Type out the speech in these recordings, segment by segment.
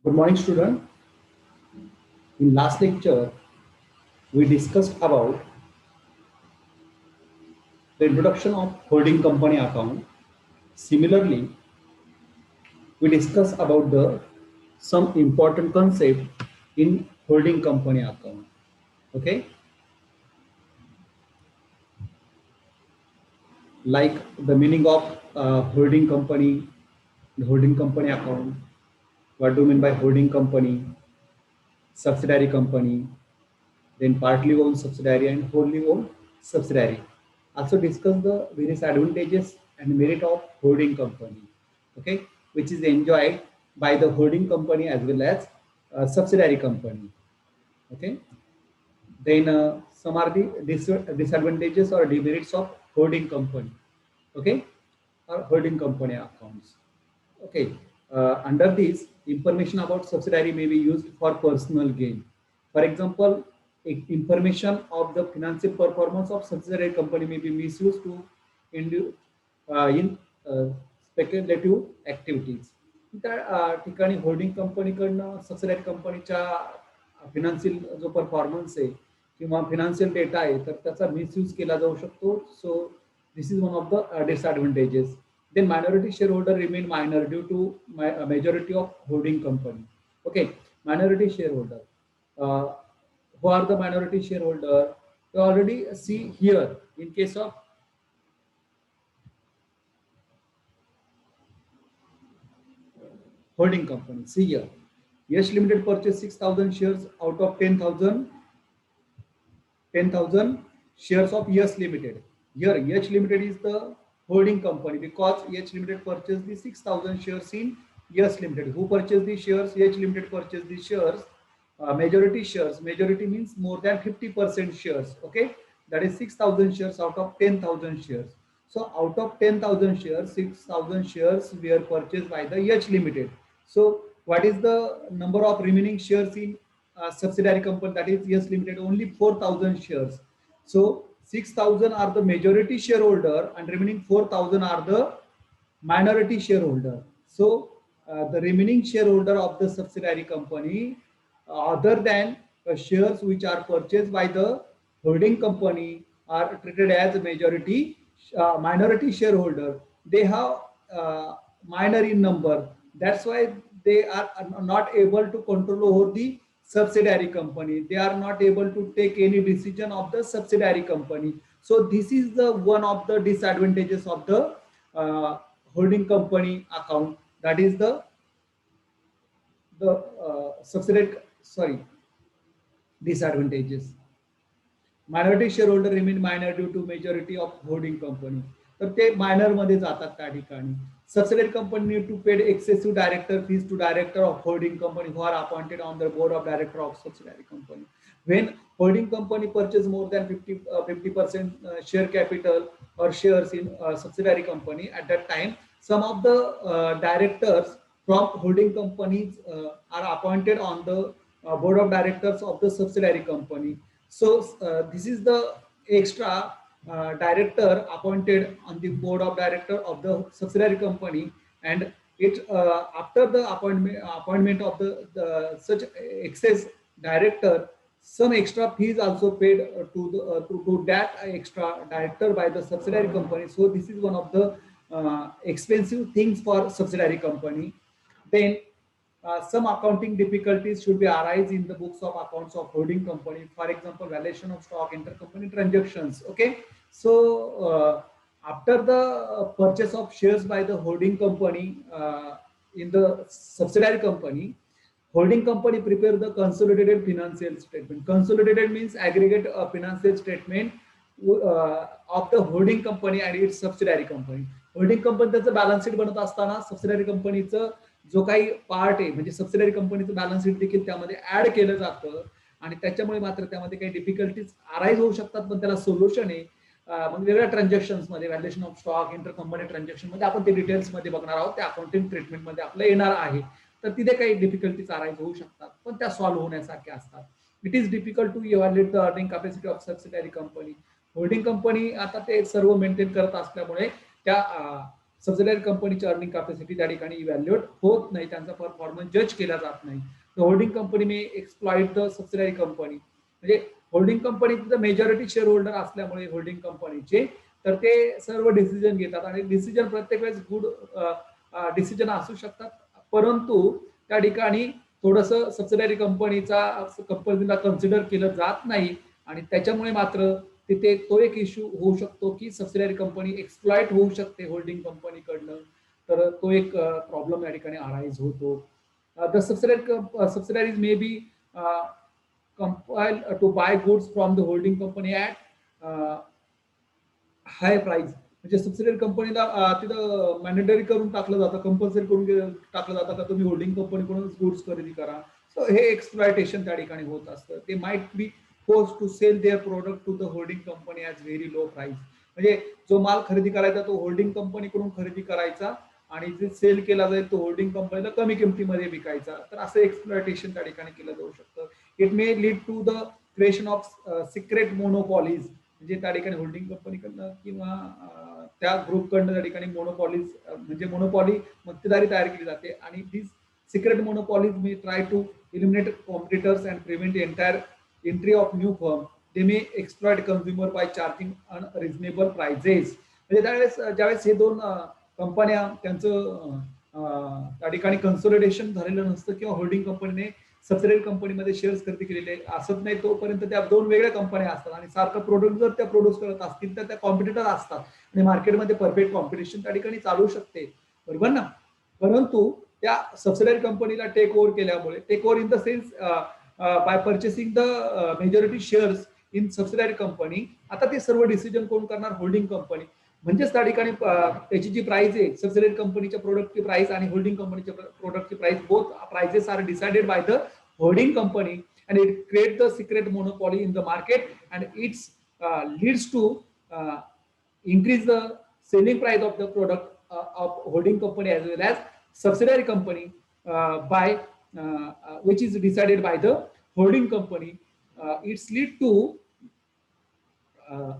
Good morning, student. In last lecture, we discussed about the introduction of holding company account. Similarly, we discussed about the some important concept in holding company account. Okay, like the meaning of holding company account. What do you mean by holding company, subsidiary company, then partly owned subsidiary and wholly owned subsidiary. Also discuss the various advantages and merit of holding company, okay, which is enjoyed by the holding company as well as subsidiary company, okay. Then some are the disadvantages or demerits of holding company, okay, or holding company accounts. Okay, under this, information about subsidiary may be used for personal gain. For example, information of the financial performance of subsidiary company may be misused to in speculative activities. त्या ठिकाणी holding कंपनीकडनं सबसिडारी कंपनीच्या financial जो performance आहे किंवा financial data आहे तर त्याचा misuse केला जाऊ शकतो. So this is one of the disadvantages. Then minority shareholder remain minor due to majority of holding company. Okay, minority shareholder. Uh, who are the minority shareholder? You already see here in case of holding company. See here, Yash Limited purchased 6,000 shares out of 10,000 shares of Yash Limited. Here, Yash Limited is the holding company because Yash Limited purchased the 6,000 shares in Yash Limited. Who purchased the shares? Yash Limited purchased the shares. Majority shares. Majority means more than 50% shares. Okay, that is 6,000 shares out of 10,000 shares. So out of 10,000 shares, 6,000 shares were purchased by the Yash Limited. So what is the number of remaining shares in subsidiary company, that is Yash Limited? Only 4,000 shares. So 6,000 are the majority shareholder and remaining 4,000 are the minority shareholder. So the remaining shareholder of the subsidiary company, other than shares which are purchased by the holding company, are treated as a minority shareholder. They have minor in number. That's why they are not able to control over the subsidiary company. They are not able to take any decision of the subsidiary company. So this is the one of the disadvantages of the holding company account. That is the subsidiary, sorry, disadvantages. Minority shareholder remain minor due to majority of holding company. तर ते minor मध्ये जातात त्या ठिकाणी. Subsidiary company need to pay excessive director fees to director of holding company who are appointed on the board of director of subsidiary company. When holding company purchase more than 50% share capital or shares in subsidiary company, at that time some of the directors from holding companies are appointed on the board of directors of the subsidiary company. So this is the extra director appointed on the board of director of the subsidiary company, and it after the appointment of the such excess director, some extra fees also paid to that extra director by the subsidiary company. So this is one of the expensive things for subsidiary company. Then some accounting difficulties should be arise in the books of accounts of holding company. For example, valuation of stock, intercompany transactions. Okay, so after the purchase of shares by the holding company in the subsidiary company, holding company prepare the consolidated financial statement. Consolidated means aggregate financial statement of the holding company and its subsidiary company. Holding company त्याचं balance sheet बनवत असताना subsidiary कंपनीचं जो काही part आहे म्हणजे subsidiary कंपनीचं balance sheet देखील त्यामध्ये ऍड केलं जातं आणि त्याच्यामुळे मात्र त्यामध्ये काही डिफिकल्टीज अराईज होऊ शकतात, पण त्याला सोल्युशन आहे. मग वेगवेगळ्या ट्रान्झॅक्शन्स मध्ये valuation of stock, inter company transaction मध्ये आपण ते डिटेल्स मध्ये बघणार आहोत. त्या अकाउंटिंग ट्रीटमेंट मध्ये आपलं येणार आहे. तर तिथे काही डिफिकल्टीज अराईज होऊ शकतात, पण त्या सॉल्व्ह होण्यासारख्या असतात. It is difficult to evaluate the earning capacity of subsidiary company. Holding company आता ते सर्व मेंटेन करत असल्यामुळे त्या सबसिडायरी कंपनीची अर्निंग कॅपॅसिटी त्या ठिकाणी इव्हॅल्युएट होत नाही, त्यांचा परफॉर्मन्स जज केला जात नाही. Holding company may exploit the subsidiary company, म्हणजे होल्डिंग कंपनीचं मेजॉरिटी शेअर होल्डर असल्यामुळे होल्डिंग कंपनीचे, तर ते सर्व डिसिजन घेतात आणि डिसिजन प्रत्येक वेळेस गुड डिसिजन असू शकतात, परंतु त्या ठिकाणी थोडस सबसिडायरी कंपनीला कन्सिडर केलं जात नाही आणि त्याच्यामुळे मात्र तिथे तो एक इश्यू होऊ शकतो की सबसिडायरी कंपनी एक्सप्लॉइट होऊ शकते होल्डिंग कंपनीकडनं, तर तो एक प्रॉब्लेम या ठिकाणी अराईज होतो. The subsidiaries may be compelled to buy goods from the holding company at high price, म्हणजे सबसिडियरी कंपनीला तिथं मॅन्डेटरी करून टाकलं जातं, कंपल्सरी करून टाकलं जातं का तुम्ही होल्डिंग कंपनीकडून गुड्स खरेदी करा. सो हे एक्सप्लॉयटेशन त्या ठिकाणी होत असतं. ते might be force to sell their product to the holding company as very low price, म्हणजे जो माल खरेदी करायचा तो होल्डिंग कंपनीकडून खरेदी करायचा आणि जे सेल केला जाईल तो होल्डिंग कंपनीला कमी किमतीमध्ये विकायचा. तर असं एक्सप्लॉयटेशन त्या ठिकाणी केलं जाऊ शकतं. It may lead to the creation of secret monopolies, म्हणजे त्या ठिकाणी होल्डिंग कंपनीकडनं किंवा त्या ग्रुपकडनं त्या ठिकाणी मोनोपॉलीज म्हणजे मोनोपॉली मक्तेदारी तयार केली जाते आणि this secret monopolies may try to eliminate competitors and prevent entire entry of new firm. They may exploit consumer by charging unreasonable prices, म्हणजे ज्यावेळेस हे दोन कंपन्या त्यांचं त्या ठिकाणी कन्सोलिडेशन झालेलं नसतं किंवा होल्डिंग कंपनीने सबसिडायरी कंपनीमध्ये शेअर्स खरेदी केलेले असत नाही, तोपर्यंत त्या दोन वेगळ्या कंपन्या असतात आणि सारखं प्रोडक्ट जर त्या प्रोड्यूस करत असतील तर त्या कॉम्पिटिटर असतात आणि मार्केटमध्ये परफेक्ट कॉम्पिटिशन त्या ठिकाणी चालू शकते, बरोबर ना. परंतु त्या सबसिडायरी कंपनीला टेक ओव्हर केल्यामुळे, take over in the sense by purchasing the majority shares in subsidiary company, आता ते सर्व डिसिजन कोण करणार, होल्डिंग कंपनी. म्हणजेच त्या ठिकाणी त्याची जी प्राइस आहे सबसिडायरी कंपनीच्या प्रोडक्टची प्राइस आणि होल्डिंग कंपनीच्या प्रोडक्टची price, both prices are decided by the holding company and it creates the secret monopoly in the market and it leads to increase the selling price of the product of holding company as well as subsidiary company by which is decided by the holding company. It's lead to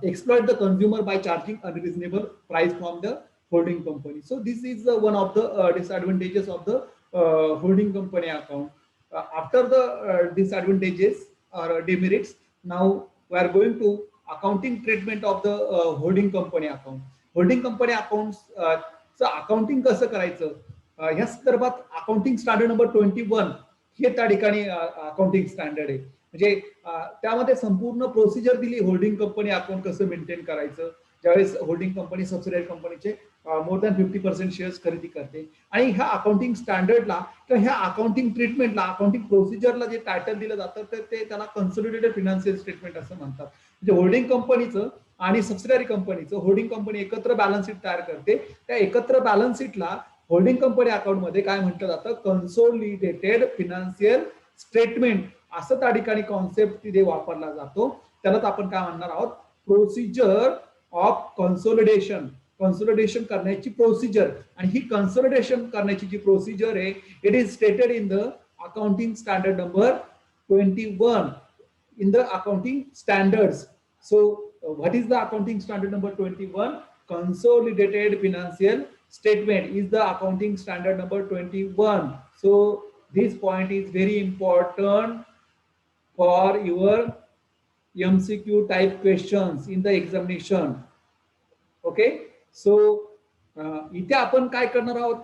exploit the consumer by charging unreasonable price from the holding company. So this is one of the disadvantages of the holding company account. After the disadvantages or demerits, now we are going to accounting treatment of the holding company account. Holding company accounts accounting कसं करायचं ह्या संदर्भात accounting standard number 21 हे त्या ठिकाणी accounting standard आहे. म्हणजे त्यामध्ये संपूर्ण प्रोसिजर दिली होल्डिंग कंपनी अकाउंट कसं मेंटेन करायचं ज्यावेळेस होल्डिंग कंपनी सबसिडायरी कंपनीचे मोर दॅन 50% शेअर्स खरेदी करते. आणि ह्या अकाउंटिंग स्टँडर्डला किंवा ह्या अकाउंटिंग ट्रीटमेंटला, अकाउंटिंग प्रोसिजरला जे टायटल दिलं जातं तर ते त्याला कन्सोलिडेटेड फिनान्शियल स्टेटमेंट असं म्हणतात. म्हणजे होल्डिंग कंपनीचं आणि सबसिडायरी कंपनीचं, होल्डिंग कंपनी एकत्र बॅलन्स शीट तयार करते, त्या एकत्र बॅलन्स शीटला होल्डिंग कंपनी अकाउंट मध्ये काय म्हटलं जातं, कन्सोलिडेटेड फिनान्शियल स्टेटमेंट असं त्या ठिकाणी कॉन्सेप्ट तिथे वापरला जातो. त्यालाच आपण काय म्हणणार आहोत, प्रोसिजर ऑफ कन्सोलिडेशन. कन्सोलिडेशन करण्याची प्रोसिजर, आणि ही कन्सोलिडेशन करण्याची जी प्रोसिजर आहे it is stated in the accounting standard number 21 in the accounting standards. So what is the accounting standard number 21? Consolidated financial statement is the accounting standard number 21. So this point is very important for your MCQ type questions in the examination. Okay, so इथे आपण काय करणार आहोत,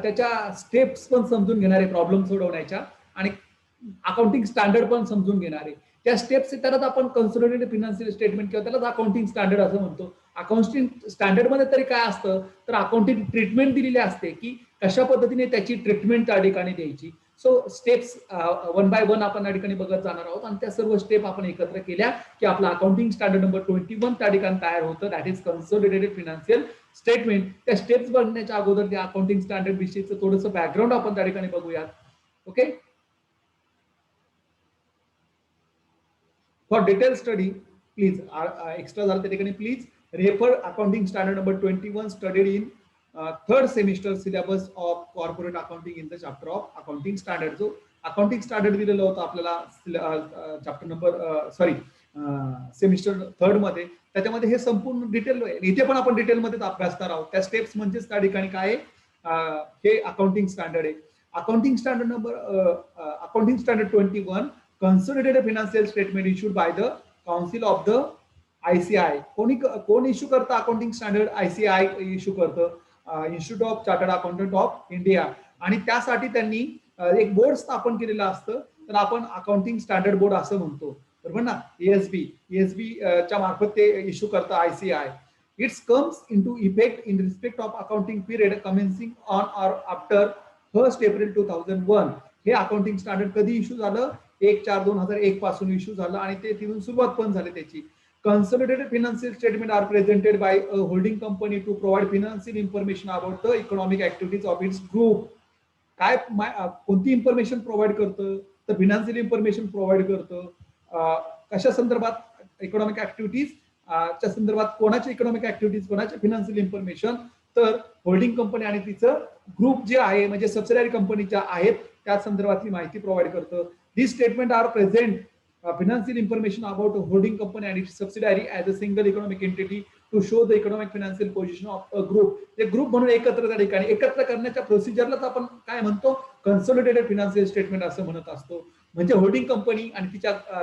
त्याच्या steps पण समजून घेणार आहे प्रॉब्लेम सोडवण्याच्या, आणि अकाउंटिंग स्टँडर्ड पण समजून घेणार आहे. त्या स्टेप्स त्यालाच आपण कन्सोलिडेटेड फिनान्शियल स्टेटमेंट किंवा त्यालाच अकाउंटिंग स्टँडर्ड असं म्हणतो. अकाउंटिंग स्टँडर्ड मध्ये तरी काय असतं, तर अकाउंटिंग ट्रीटमेंट दिलेली असते की कशा पद्धतीने त्याची ट्रीटमेंट त्या ठिकाणी द्यायची. So steps one by one आपण त्या ठिकाणी बघत जाणार आहोत, आणि त्या सर्व स्टेप आपण एकत्र केल्या की आपला अकाउंटिंग स्टँडर्ड नंबर 21 त्या ठिकाणी तयार होतं, that is consolidated financial statement. त्या स्टेप्स बघण्याच्या अगोदर त्या अकाउंटिंग स्टँडर्ड विषयीचं थोडंसं बॅकग्राऊंड आपण त्या ठिकाणी बघूयात. Okay, for detail study please extra झालं त्या ठिकाणी please refer accounting standard number 21 studied in third semester syllabus of corporate accounting in the chapter of accounting standard. जो अकाउंटिंग स्टँडर्ड दिलेलं होतं आपल्याला चॅप्टर नंबर सेमिस्टर 3 मध्ये, त्याच्यामध्ये हे संपूर्ण डिटेल इथे पण आपण डिटेलमध्येच अभ्यासणार आहोत. त्या स्टेप्स म्हणजेच त्या ठिकाणी काय हे अकाउंटिंग स्टँडर्ड आहे. Accounting standard 21 consolidated financial statement issued by the council of the ICAI. कोण इश्यू करतं अकाउंटिंग स्टँडर्ड? ICAI इश्यू करतं, institute of chartered accountant of India. आणि त्यासाठी त्यांनी एक बोर्ड स्थापन केलेलं असतं, तर आपण अकाउंटिंग स्टँडर्ड बोर्ड असं म्हणतो, बरोबर ना. ESB च्या मार्फत ते इश्यू करतं ICAI. It's comes into effect in respect of accounting period commencing on or after 1 April 2001. हे अकाउंटिंग स्टँडर्ड कधी इश्यू झालं? 1/4/2001 पासून इश्यू झालं आणि ते तिथून सुरुवात पण झाली त्याची. Consolidated financial statements are presented by a holding company to provide financial information about the economic activities of its group. काय कोणती इन्फॉर्मेशन प्रोव्हाइड करतं? तर फिनान्शियल इन्फॉर्मेशन प्रोव्हाइड करतं. कशा संदर्भात? इकॉनॉमिक ऍक्टिव्हिटीज च्या संदर्भात. कोणाच्या इकॉनॉमिक ऍक्टिव्हिटीज, कोणाच्या फिनान्शियल इन्फॉर्मेशन? तर होल्डिंग कंपनी आणि तिचं ग्रुप जे आहे म्हणजे सबसिडारी कंपनीच्या आहेत त्या संदर्भातली माहिती प्रोव्हाइड करतं. This statement are present financial information about a holding company and its subsidiary as a single economic entity to show the economic financial position of a group. ते ग्रुप म्हणून एकत्र त्या ठिकाणी एकत्र करण्याच्या प्रोसिजरलाच आपण काय म्हणतो? कन्सोलिडेटेड फायनान्शियल स्टेटमेंट असं म्हणत असतो. म्हणजे होल्डिंग कंपनी आणि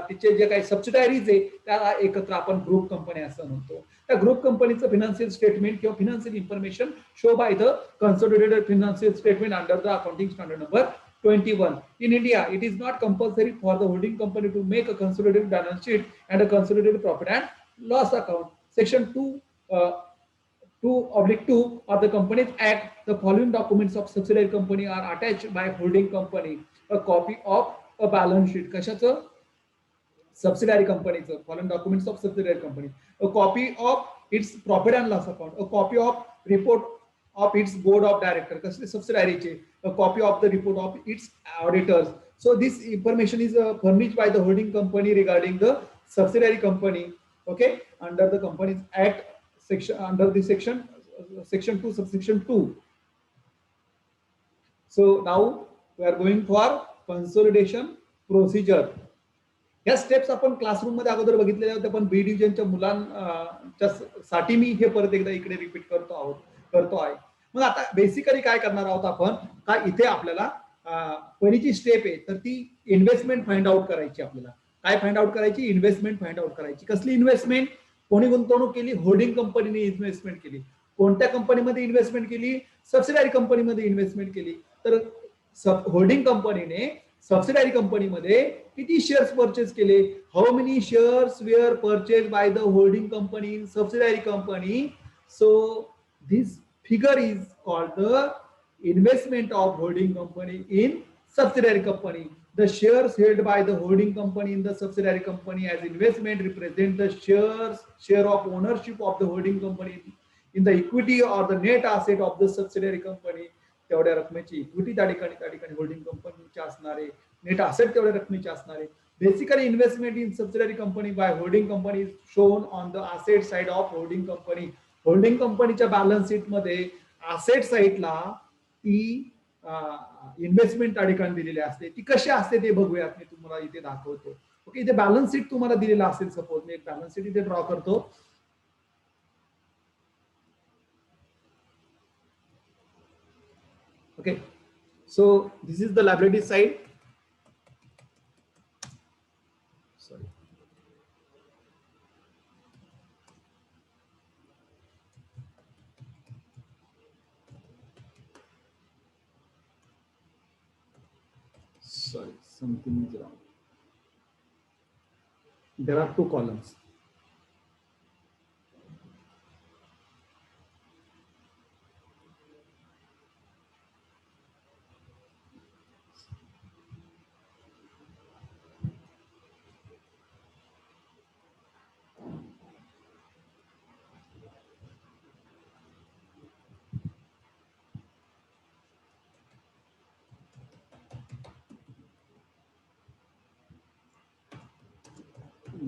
तिचे जे काही सबसिडारीज आहे त्याला एकत्र आपण ग्रुप कंपनी असं म्हणतो. त्या ग्रुप कंपनीचं फायनान्शियल स्टेटमेंट किंवा financial information show by the consolidated financial statement under the accounting standard number 21. In India, it is not compulsory for the holding company to make a consolidated balance sheet and a consolidated profit and loss account. Section 2(2) of the Companies Act, the following documents of subsidiary company are attached by holding company. A copy of a balance sheet. कशाचं? Subsidiary companyचं. Following documents of subsidiary company. A copy of its profit and loss account. A copy of report of its board of directors. कसले? सबसिडारीचे. A copy of the report of its auditors. So this information is furnished by the holding company regarding the subsidiary company. Okay, under the Companies Act section, under the section 2 subsection 2. So now we are going for consolidation procedure. या steps आपण classroom मध्ये अगोदर बघितलेल्या होत्या, पण बी डिव्हिजनच्या मुलांच्या साठी मी हे परत एकदा इकडे रिपीट करतो आहे. मग आता बेसिकली काय करणार आहोत आपण? काय इथे आपल्याला पहिलीची स्टेप आहे तर ती इन्व्हेस्टमेंट फाइंड आउट करायची. आपल्याला काय फाइंड आउट करायची? इन्व्हेस्टमेंट फाइंड आउट करायची. कसली इन्व्हेस्टमेंट? कोणी गुंतवणूक केली? होल्डिंग कंपनीने इन्व्हेस्टमेंट केली. कोणत्या कंपनीमध्ये इन्व्हेस्टमेंट केली? सबसिडारी कंपनीमध्ये इन्व्हेस्टमेंट केली. तर होल्डिंग कंपनीने सबसिडारी कंपनीमध्ये किती शेअर्स परचेस केले? How many shares were purchase by the holding company in subsidiary company? So this figure is called the investment of holding company in subsidiary company. The shares held by the holding company in the subsidiary company as investment represent the share of ownership of the holding company in the equity or the net asset of the subsidiary company. तेवढ्या रकमेची equity त्या ठिकाणी holding कंपनीची असणार आहे, net asset तेवढ्या रकमेची असणार आहे. Basically investment in subsidiary company by holding company is shown on the asset side of holding company. Holding कंपनीच्या बॅलन्स शीट मध्ये असेट साइडला ती इन्व्हेस्टमेंट त्या ठिकाणी दिलेली असते. ती कशी असते ते बघूयात. मी तुम्हाला इथे दाखवतो. ओके, इथे बॅलन्स शीट तुम्हाला दिलेला असेल. सपोज मी एक बॅलन्स शीट इथे ड्रॉ करतो. Okay, so this is the liability side. Sorry. Sorry, something is wrong. There are two columns.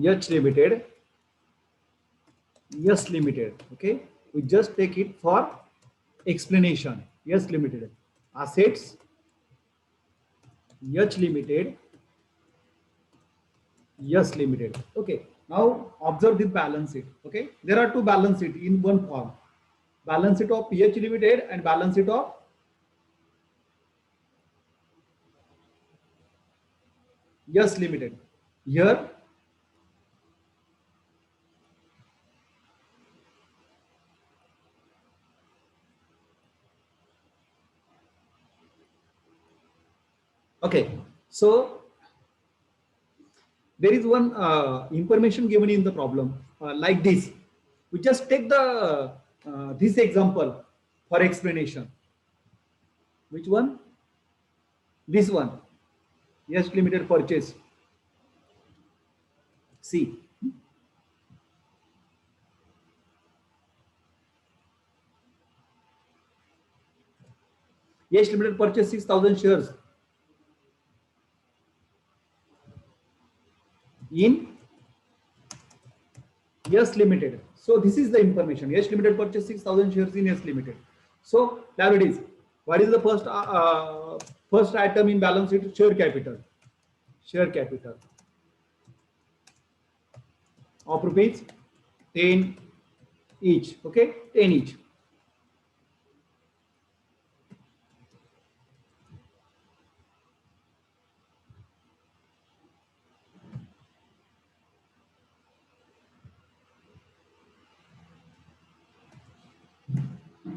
Yacht Limited. Yes Limited. Okay, we just take it for explanation. Yes Limited. Assets. Yacht Limited. Yes Limited. Okay, Now observe this balance sheet. Okay, there are two balance sheet in one form. Balance sheet of PH Limited and balance sheet of Yes Limited. Here okay, so there is one information given in the problem like this. We just take the this example for explanation. Which one? This one. Yes Limited purchase. See. Yes Limited purchase 6,000 shares in Yes Limited. So this is the information. Yes Limited purchase 6,000 shares in Yes Limited. So liabilities. What is the first item in balance sheet? Share capital. Share capital of rupees 10 each. Okay, 10 each.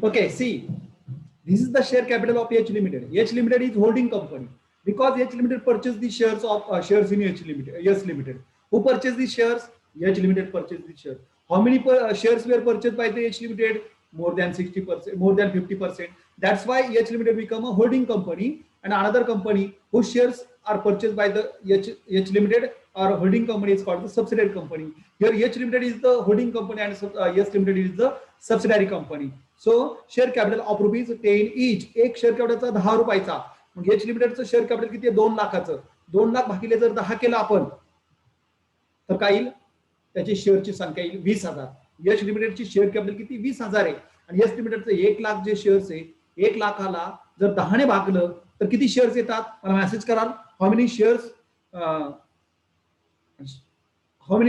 Okay, see, this is the share capital of H Limited. H Limited is holding company because H Limited purchased the shares of shares in H Limited. Yes Limited. Who purchased the shares? H Limited purchased the shares. How many shares were purchased by the H Limited? More than 60%, more than 50%. That's why H Limited become a holding company, and another company whose shares are purchased by the H Limited or holding company is called the subsidiary company. Here H Limited is the holding company and Yes Limited is the subsidiary company. So share capital of rupees 10 इच. एक share कॅपिटलचा 10 रुपयाचा. मग H लिमिटेडचं share capital किती आहे? 2 लाखाचं. 2 लाख भागिले जर 10 केलं आपण तर काय येईल? त्याची शेअरची संख्या येईल 20,000. एच लिमिटेडची शेअर कॅपिटल किती? 20,000 आहे. आणि एस लिमिटेडचं 1 लाख जे शेअर्स आहे, 1 लाखाला जर 10 ने भागलं तर किती शेअर्स येतात? मला मेसेज कराल. How many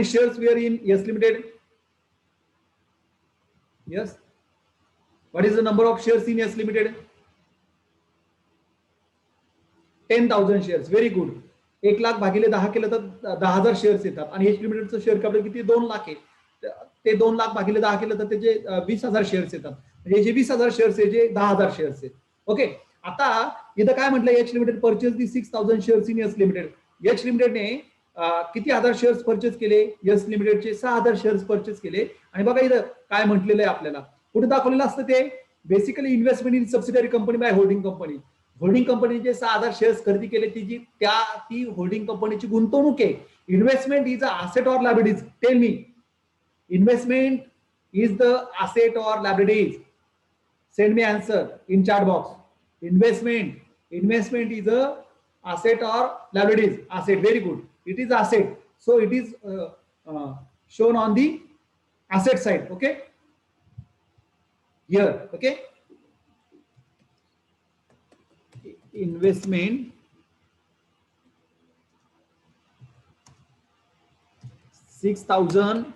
shares were in S limited? Yes. What is the number of shares in Yes Limited? 10,000 shares. Very good. 1 lakh भागिले 10 केलं तर 10,000 शेअर्स येतात आणि एच लिमिटेडचं शेअर कॅपिटल किती? 2 लाख आहे. ते 2 लाख भागिले 10 केलं तर त्याचे 20,000 शेअर्स येतात. म्हणजे जे 20,000 शेअर्स आहे जे 10,000 शेअर्स आहेत. ओके. आता इथं काय म्हटलं? H limited purchase the 6,000 shares in S limited. H लिमिटेडने किती हजार शेअर्स परचेस केले? एस लिमिटेडचे 6,000 शेअर्स परचेस केले. आणि बघा इथं काय म्हटलेलं आहे आपल्याला, कुठे दाखवलेलं असतं ते? Basically investment in subsidiary company by holding company. Holding कंपनीचे 6,000 शेअर्स खरेदी केले, ती होल्डिंग कंपनीची गुंतवणूक आहे. Investment is a asset or liabilities? Tell me. Investment is the asset or liabilities? Send me answer in chat box. Investment is a asset or liabilities? Asset. Very good. It is asset. So it is shown on the asset side. Okay. Here. Okay. Investment 6,000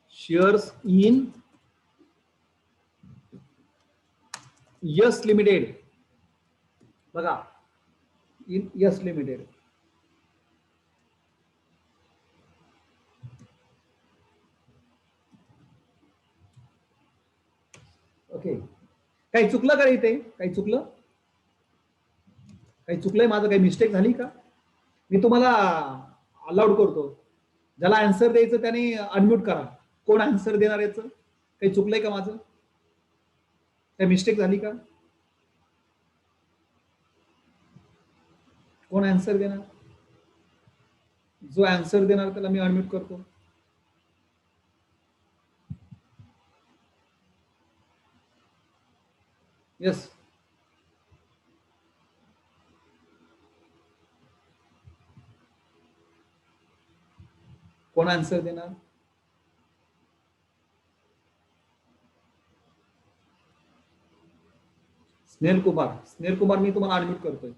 shares in Yes Limited. बघा. In Yes Limited. Okay. काही चुकलं का इथे? काही चुकलं? काही चुकलंय माझं? काही मिस्टेक झाली का? मी तुम्हाला अलाउड करतो. ज्याला आन्सर द्यायचं त्याने अनम्यूट करा. कोण आन्सर देणार याचं? काही चुकलंय का माझं? काही मिस्टेक झाली का? कोण आन्सर देणार? जो आन्सर देणार त्याला मी अनम्यूट करतो. यस. कोण आन्सर देणार? स्नेल कुमार. स्नेल कुमार मी तुम्हाला अनम्यूट करतोय.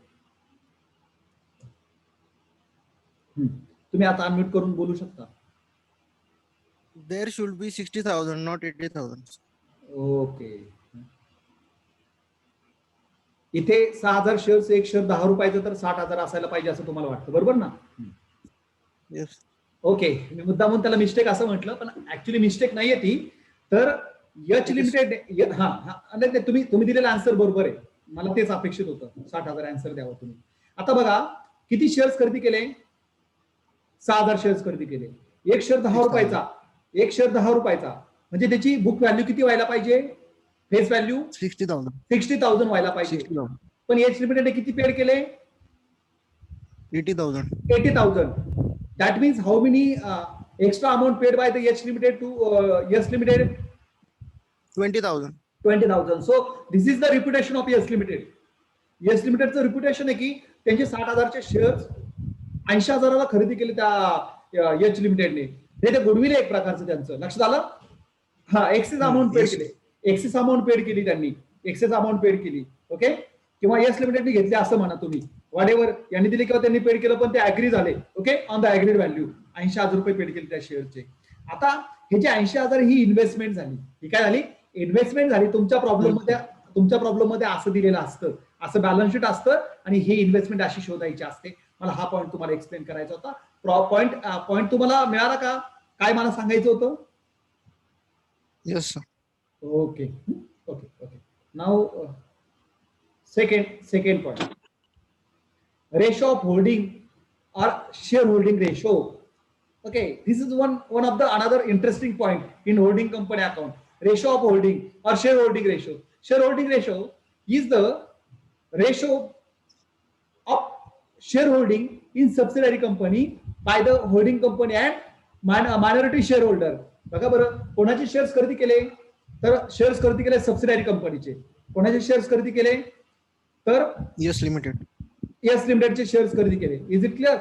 तुम्ही आता अनम्यूट करून बोलू शकता. There should be 60,000, not 80,000. Okay. इथे 6,000 शेअर्स, एक शेअर 10 रुपयाचं, तर 60,000 असायला पाहिजे असं तुम्हाला वाटतं, बरोबर ना? Yes. ओके. मी मुद्दामून त्याला मिस्टेक असं म्हटलं, पण ऍक्च्युली मिस्टेक नाहीये ती. तर एच It is लिमिटेड, हा हा नाही, तुम्ही दिलेला आन्सर बरोबर आहे. मला तेच अपेक्षित होतं, 60,000 आन्सर द्यावं तुम्ही. आता बघा किती शेअर्स खरेदी केले? 6,000 शेअर्स खरेदी केले. एक शेअर 10 6,000. रुपयाचा, एक शेअर 10 रुपयाचा, म्हणजे त्याची बुक व्हॅल्यू किती व्हायला पाहिजे? Face value 60,000. 60,000 व्हायला पाहिजे. 60,000. पण एच लिमिटेडने किती पेड केले? 80,000. 80,000. That means how many extra amount paid by the H Limited to Yes Limited? 20,000. 20,000. So this is the reputation of Yes Limited. Yes Limitedचं रिप्युटेशन आहे की त्यांचे 60,000चे शेअर्स 80,000ला खरेदी केले त्या एच लिमिटेडने. हे गुडविल आहे एक प्रकारचं त्यांचं. लक्षात आलं? हा, एक्सेस अमाऊंट पेड केले, एक्सेस अमाऊंट पेड केली त्यांनी, एक्सेस अमाऊंट पेड केली. ओके. किंवा येस लिमिटेडने घेतले असं म्हणा तुम्ही, वॉटेवर यांनी दिले किंवा त्यांनी पेड केलं, पण ते अग्री झाले. Okay, on the agreed value 80,000 रुपये पेड केले त्या शेअरचे. आता हे जे 80,000 ही इन्व्हेस्टमेंट झाली, ही काय झाली? इन्व्हेस्टमेंट झाली. तुमच्या प्रॉब्लेम मध्ये असं दिलेलं असतं, असं बॅलन्स शीट असतं, आणि ही इन्व्हेस्टमेंट अशी शोधायची असते. मला हा पॉईंट तुम्हाला एक्सप्लेन करायचा होता. पॉईंट तुम्हाला मिळाला का? काय मला सांगायचं होतं? Yes, sir. Okay. Okay. Now, second point. Ratio of holding or shareholding ratio. Okay, this is one of the another interesting point in holding company account. Ratio of holding or shareholding ratio. Shareholding ratio is the ratio of shareholding in subsidiary company by the holding company and minority shareholder. बघा बरं, कोणाचे shares खरेदी केले? तर shares खरेदी केले subsidiary कंपनीचे. कोणाचे शेअर्स खरेदी केले? तर Yes Limited. येस लिमिटेडचे शेअर्स खरेदी केले. Is it clear?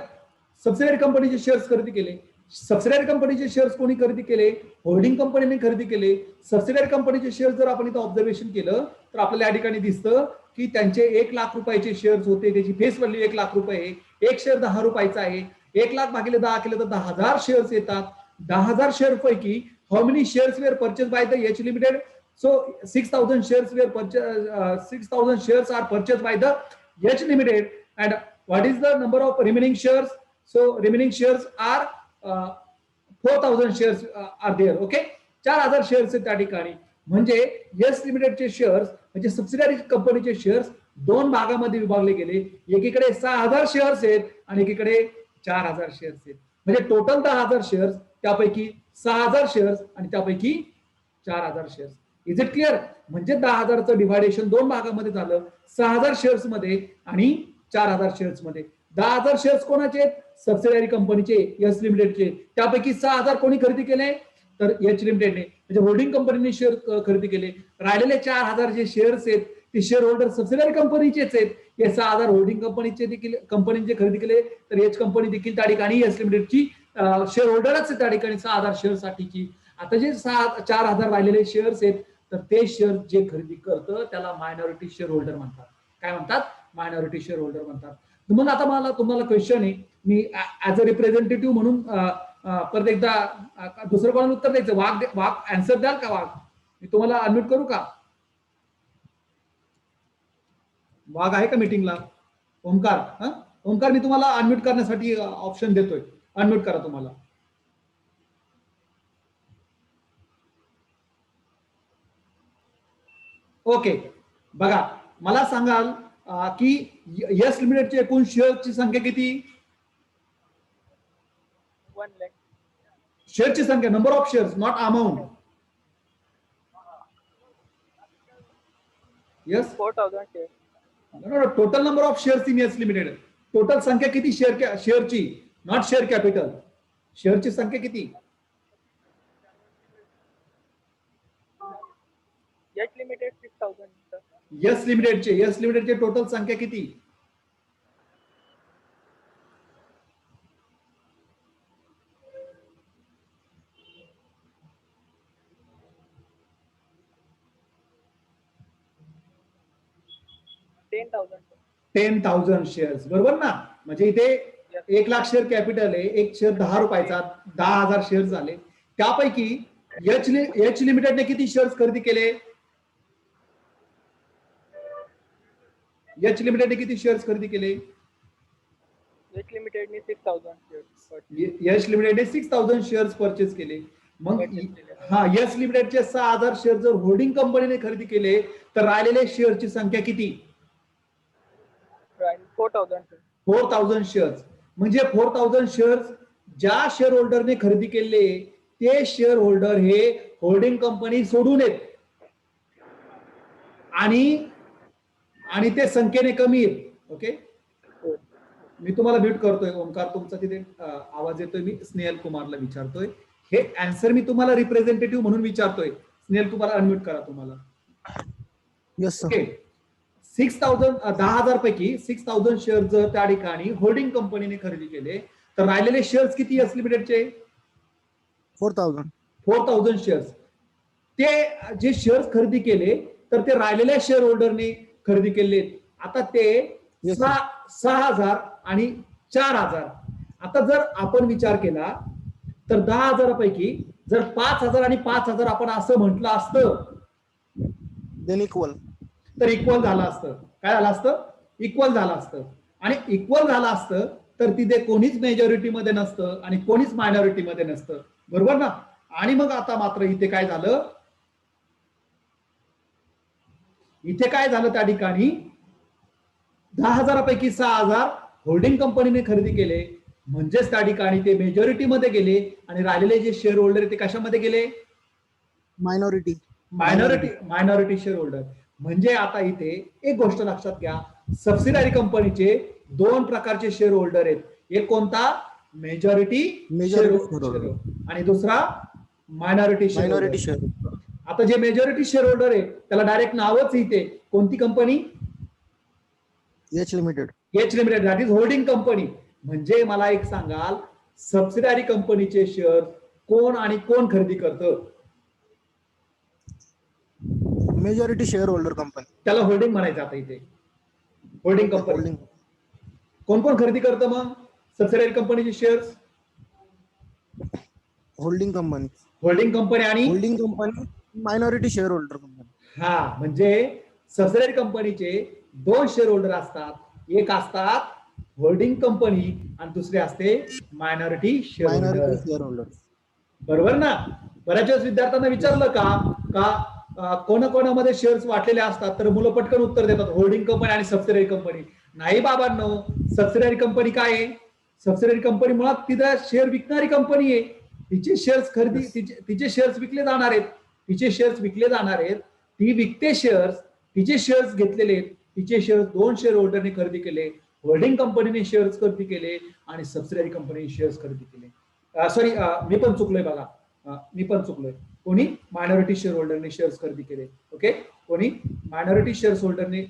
सबसिडायरी कंपनीचे शेअर्स खरेदी केले. सबसिडायरी कंपनीचे शेअर्स कोणी खरेदी केले? होल्डिंग कंपनीने खरेदी केले. सबसिडायरी कंपनीचे शेअर्स जर आपण इथं ऑब्झर्वेशन केलं तर आपल्याला या ठिकाणी दिसतं की त्यांचे 1,00,000 रुपयाचे शेअर्स होते, त्याची फेस व्हॅल्यू 1,00,000 रुपये आहे. एक शेअर 10 रुपयाचा आहे. 1,00,000 भागिले 10 केलं तर 10,000 शेअर्स येतात. 10,000 शेअर पैकी how many shares were purchased by the H Limited? So 6,000 shares were purchased. 6,000 shares are purchased by the H Limited. And what is the number of remaining shares? So remaining shares are 4,000 shares are there. Okay, 4,000 shares आहेत त्या ठिकाणी. म्हणजे yes लिमिटेडचे shares म्हणजे सबसिडारी कंपनीचे shares दोन भागामध्ये विभागले गेले. एकीकडे 6,000 शेअर्स आहेत आणि एकीकडे 4,000 शेअर्स आहेत. म्हणजे टोटल 10,000 शेअर्स, त्यापैकी 6,000 शेअर्स आणि त्यापैकी 4,000 शेअर्स. Is it clear? म्हणजे 10,000चं डिव्हायडेशन दोन भागामध्ये झालं, 6,000 शेअर्स मध्ये आणि 4,000 शेअर्स मध्ये. 10,000 शेअर्स कोणाचे आहेत? सबसिडारी कंपनीचे, एस लिमिटेडचे. त्यापैकी 6,000 कोणी खरेदी केले? तर एच लिमिटेडने, म्हणजे होल्डिंग कंपनीने शेअर खरेदी केले. राहिलेले 4,000 जे शेअर्स आहेत ते शेअर होल्डर सबसिडारी कंपनीचेच आहेत. हे 6,000 होल्डिंग कंपनीचे देखील कंपनीचे खरेदी केले, तर एच कंपनी देखील त्या ठिकाणी एस लिमिटेडची शेअर होल्डरच त्या ठिकाणी 6,000 शेअर साठीची. आता जे 4,000 राहिलेले शेअर्स आहेत तर ते शेअर जे खरेदी करतं त्याला मायनॉरिटी शेअर होल्डर म्हणतात. काय म्हणतात? मायनॉरिटी शेअर होल्डर म्हणतात. मग आता मला तुम्हाला क्वेश्चन आहे, मी ऍज अ रिप्रेझेंटेटिव्ह म्हणून परत एकदा दुसरं कोणाला उत्तर द्यायचं? वाघ आन्सर द्याल का? वाघ, मी तुम्हाला अनम्यूट करू का? वाघ आहे का मीटिंगला? ओमकार, ओमकार मी तुम्हाला अनम्यूट करण्यासाठी ऑप्शन देतोय, अनम्यूट करा तुम्हाला. ओके, बघा मला सांगाल की येस लिमिटेडची एकूण शेअरची संख्या किती? 1 lakh. शेअरची संख्या, number of shares, not amount. Yes, 4,000 shares. Total number of shares in yes limited. Total संख्या किती शेअरची? Not share capital. शेअरची संख्या किती? H Limited 6,000. sir. येस लिमिटेडचे टोटल संख्या किती? $10,000. 10,000 शेअर्स, बरोबर ना? म्हणजे इथे 1,00,000 शेअर कॅपिटल आहे, एक शेअर 10 रुपयाचा, 10,000 शेअर झाले. त्यापैकी एच लिमिटेडने किती शेअर्स खरेदी केले? एच लिमिटेडने किती शेअर्स खरेदी केले? H Limited ने 6,000 shares यश लिमिटेडने 6,000 शेअर्स परचेस केले. मग Purchase केले. हा यश लिमिटेडचे 6,000 शेअर जर होल्डिंग कंपनीने खरेदी केले तर राहिलेले शेअरची संख्या किती? and 4,000 shares. 4,000 शेअर्स. म्हणजे 4,000 शेअर्स ज्या शेअर होल्डरने खरेदी केले ते शेअर होल्डर हे होल्डिंग कंपनी सोडून येत आणि ते संख्येने कमी आहेत. ओके, हो. मी तुम्हाला म्यूट करतोय. ओंकार तुमचा तिथे आवाज येतोय. मी स्नेहल कुमारला विचारतोय. हे आन्सर मी तुम्हाला रिप्रेझेंटेटिव्ह म्हणून विचारतोय. स्नेहल कुमार अनम्यूट करा तुम्हाला. Yes, sir. ओके, 10,000 पैकी 6,000 शेअर जर त्या ठिकाणी होल्डिंग कंपनीने खरेदी केले तर राहिलेले शेअर्स किती एस लिमिटेडचे? 4,000. 4,000 शेअर्स. ते जे शेअर्स खरेदी केले तर ते राहिलेल्या शेअर होल्डरने खरेदी केले. आता ते Yes, sir. 6,000 आणि 4,000. आता जर आपण विचार केला तर 10,000 पैकी जर 5,000 आणि 5,000 आपण असं म्हटलं असतं Then equal. तर इक्वल झालं असतं. काय झालं असतं? इक्वल झालं असतं. आणि इक्वल झालं असतं तर तिथे कोणीच मेजॉरिटी मध्ये नसतं आणि कोणीच मायनॉरिटी मध्ये नसतं. बरोबर ना? आणि मग आता मात्र इथे काय झालं? इथे काय झालं त्या ठिकाणी 10,000 पैकी 6,000 होल्डिंग कंपनीने खरेदी केले. म्हणजेच त्या ठिकाणी ते मेजॉरिटी मध्ये गेले आणि राहिलेले जे शेअर होल्डर ते कशामध्ये गेले? Minority. Minority share holder. म्हणजे आता इथे एक गोष्ट लक्षात घ्या, सबसिडारी कंपनीचे दोन प्रकारचे शेअर होल्डर आहेत. एक कोणता? Majority Majority share shareholder. आणि दुसरा मायनॉरिटी शेअर. Minority share. आता जे मेजॉरिटी शेअर होल्डर आहे त्याला डायरेक्ट नावच इथे कोणती company? H Limited. H limited, that is holding company. म्हणजे मला एक सांगाल, सबसिडारी कंपनीचे शेअर कोण आणि कोण खरेदी करतं? Majority shareholder company. त्याला होल्डिंग म्हणायचं. आता इथे होल्डिंग कंपनी Holding. कोण कोण खरेदी करतं मग सबसिडारी कंपनीचे shares? Holding company. Holding company आणि Holding company. Minority shareholder company. हा, म्हणजे सबसिडारी कंपनीचे दोन शेअर होल्डर असतात. एक असतात होल्डिंग कंपनी आणि दुसरे असते minority share Minority holder. shareholder. बरोबर ना? बऱ्याच वेळेस विद्यार्थ्यांना विचारलं का कोणाकोणामध्ये शेअर्स वाटलेले असतात तर मुलं पटकन उत्तर देतात होल्डिंग कंपनी आणि सबसिडारी कंपनी. नाही बाबांनो, सबसिडारी कंपनी काय आहे? सबसिडारी कंपनी मुळात तिथे शेअर विकणारी कंपनी आहे. तिचे शेअर्स तिचे शेअर्स विकले जाणार आहेत. ती विकते शेअर्स, तिचे शेअर्स घेतलेले आहेत. तिचे शेअर्स दोन शेअर होल्डरने खरेदी केले. होल्डिंग कंपनीने शेअर्स खरेदी केले आणि सबसिडारी कंपनीने शेअर्स खरेदी केले. सॉरी, मी पण चुकलोय बघा. कोणी? मायनॉरिटी शेअर होल्डरने शेअर्स खरेदी केले. ओके, कोणी? मायनॉरिटी शेअर होल्डरने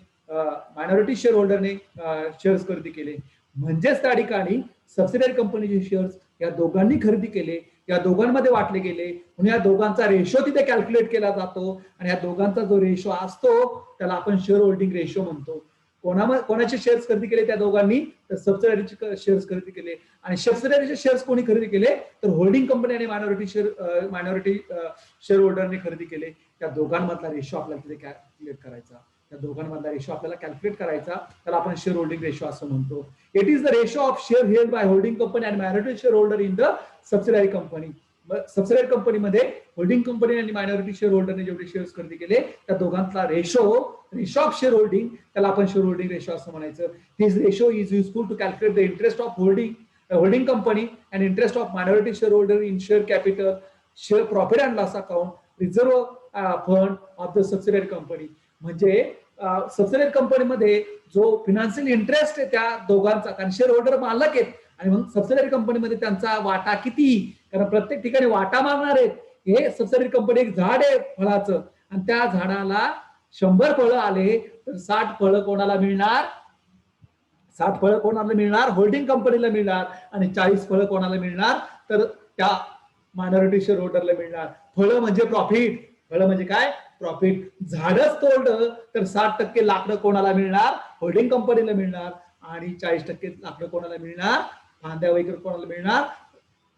शेअर्स खरेदी केले. म्हणजेच त्या ठिकाणी सबसिडारी कंपनीचे शेअर्स या दोघांनी खरेदी केले, या दोघांमध्ये वाटले गेले. म्हणून या दोघांचा रेशो तिथे कॅल्क्युलेट केला जातो आणि या दोघांचा जो रेशो असतो त्याला आपण शेअर होल्डिंग रेशो म्हणतो. कोणाचे शेअर्स खरेदी केले त्या दोघांनी? तर सबसिडारीचे शेअर्स खरेदी केले. आणि सबसिडारीचे शेअर्स कोणी खरेदी केले? तर होल्डिंग कंपनी आणि मायनॉरिटी शेअर होल्डरने खरेदी केले. त्या दोघांमधला रेशो आपल्याला तिथे कॅल्क्युलेट करायचा. त्याला आपण शेअर होल्डिंग रेशो असं म्हणतो. It is the ratio of share held by holding company and minority share holder in the subsidiary company. Subsidiary कंपनीमध्ये होल्डिंग कंपनी आणि मायनॉरिटी शेअर होल्डरने जेवढे शेअर्स खरेदी केले त्या दोघांचा रेशो ऑफ शेअर होल्डिंग, त्याला आपण शेअर होल्डिंग रेशो असं म्हणायचं. This ratio is useful to calculate the interest of holding company and interest of minority share holder in share capital, share profit and loss account, reserve fund of the subsidiary company. म्हणजे subsidiary कंपनीमध्ये जो financial interest आहे त्या दोघांचा, कारण share holder मालक आहेत आणि मग सबसिडारी कंपनीमध्ये त्यांचा वाटा किती, कारण प्रत्येक ठिकाणी वाटा मागणार आहेत. हे सबसिडारी कंपनी एक झाड आहे फळाचं आणि त्या झाडाला 100 फळं आले तर 60 फळं कोणाला मिळणार? 60 फळं कोणाला मिळणार? होल्डिंग कंपनीला मिळणार. आणि 40 फळं कोणाला मिळणार? तर त्या मायनॉरिटी शेअर होल्डरला मिळणार. फळं म्हणजे प्रॉफिट. फळं म्हणजे काय? प्रॉफिट. झाडच तोडलं तर 60% लाकडं कोणाला मिळणार? होल्डिंग कंपनीला मिळणार. आणि 40% लाकडं कोणाला मिळणार? फांद्या वगैरे कोणाला मिळणार?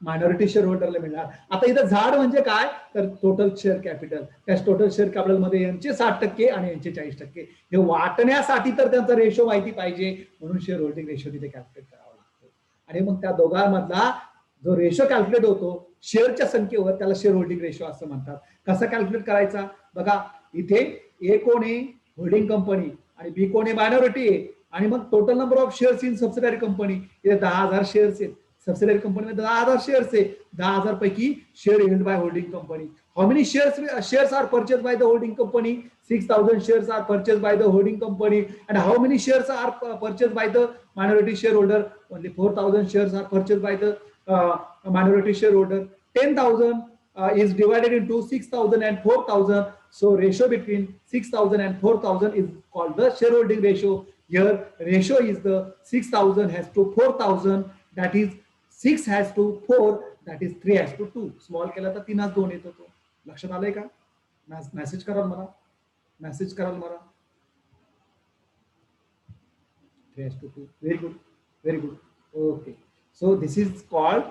मायनॉरिटी शेअर होल्डरला मिळणार. आता इथं झाड म्हणजे काय तर टोटल शेअर कॅपिटल. त्या टोटल शेअर कॅपिटल मध्ये यांचे 60% आणि यांचे 40%. हे वाटण्यासाठी तर त्यांचा रेशो माहिती पाहिजे, म्हणून शेअर होल्डिंग रेशो तिथे कॅल्क्युलेट करावा लागतो. आणि मग त्या दोघांमधला जो रेशो कॅल्क्युलेट होतो शेअरच्या संख्येवर, त्याला शेअर होल्डिंग रेशो असं म्हणतात. कसा कॅल्क्युलेट करायचा बघा, इथे ए कोण आहे होल्डिंग कंपनी आणि बी कोण आहे मायनॉरिटी आहे, आणि मग total number of shares in subsidiary company इथे 10,000 शेअर्स आहेत. सबसिडारी कंपनीमध्ये 10,000 शेअर्स आहे. 10,000 पैकी share held by holding company. How many shares are purchase by the holding company? 6,000 shares are purchased by the holding company. And how many shares are purchased by the minority shareholder? Only 4,000 shares are purchased by the minority shareholder. 10,000 is divided into 6,000 and 4,000. So ratio between 6,000 and 4,000 is called the shareholding ratio. Here ratio is the 6,000 has to 4,000. That is 6 has to 4. That is 3 has to 2. Small केला तर 3 2 येतो तो. लक्षात आलंय का? Message कराल मला. Message कराल मला. 3 has to 2. Very good. Very good. Okay. So this is called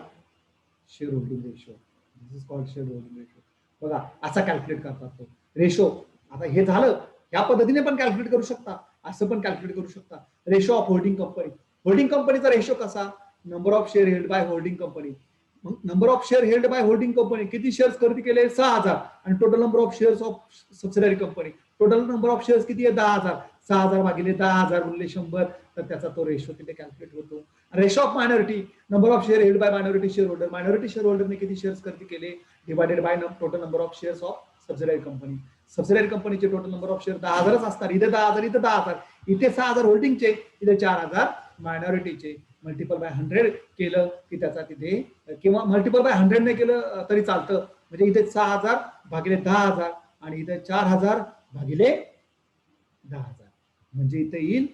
shareholding ratio. This is called shareholding ratio. बघा असा कॅल्क्युलेट करतात तो रेशो. आता हे झालं, या पद्धतीने पण कॅल्क्युलेट करू शकता, असं पण कॅल्क्युलेट करू शकता. Ratio of holding company. Holding कंपनीचा रेशो कसा? Number of share held by holding company. Number of share held by holding company किती शेअर्स खरेदी केले? 6,000. आणि total number of shares of subsidiary company, total number of shares किती आहे? 10,000. 6,000 भागिले 10,000 गुणिले 100, तर त्याचा तो रेशो तिथे कॅल्क्युलेट होतो. Ratio of minority, number of share held by minority share holder. Minority share होल्डरने किती शेअर्स खरेदी केले divided by total number of shares of subsidiary company. Subsidiary कंपनीचे टोटल नंबर ऑफ शेअर 10,000च असतात. इथे 10,000, इथे 10,000, इथे 6,000 होल्डिंगचे, इथे 4,000 मायनॉरिटीचे. मल्टिपल बाय 100 केलं की त्याचा तिथे, किंवा मल्टिपल बाय 100 ने केलं तरी चालतं. म्हणजे इथे 6,000 भागिले 10,000 आणि इथे 4,000 भागिले 10,000, म्हणजे इथे येईल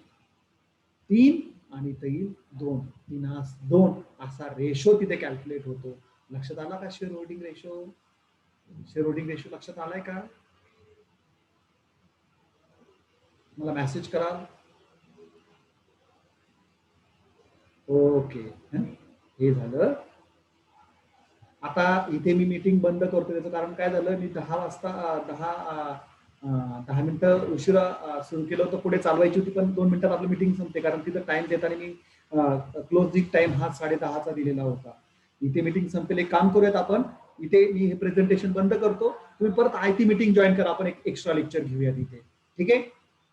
3 आणि इथे येईल 2. 3:2 असा रेशो तिथे कॅल्क्युलेट होतो. लक्षात आला का share holding ratio? Share holding ratio लक्षात आलाय का? मला मेसेज करा. ओके, हे झालं. आता इथे मी मीटिंग बंद करतो. त्याचं कारण काय झालं, मी 10 वाजता 10 मिनिटं उशिरा सुरू केलं होतं. पुढे चालवायची होती, पण 2 मिनिटात आपली मीटिंग संपते, कारण तिथं टाइम देताना मी क्लोजिंग टाइम हा 10:30चा दिलेला होता. इथे मीटिंग संपेल. एक काम करूयात आपण, इथे मी हे प्रेझेंटेशन बंद करतो. तुम्ही परत आयती मीटिंग जॉईन करा. आपण एक एक्स्ट्रा लेक्चर घेऊयात इथे. ठीक आहे?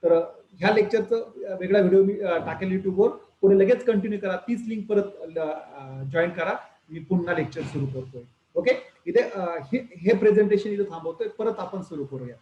तर ह्या लेक्चरचं वेगळा व्हिडिओ मी टाकेल युट्यूबवर. पुढे लगेच कंटिन्यू करा. तीच लिंक परत जॉईन करा. मी पुन्हा लेक्चर सुरू करतोय. ओके, इथे हे प्रेझेंटेशन इथे थांबवतोय. परत आपण सुरू करूया.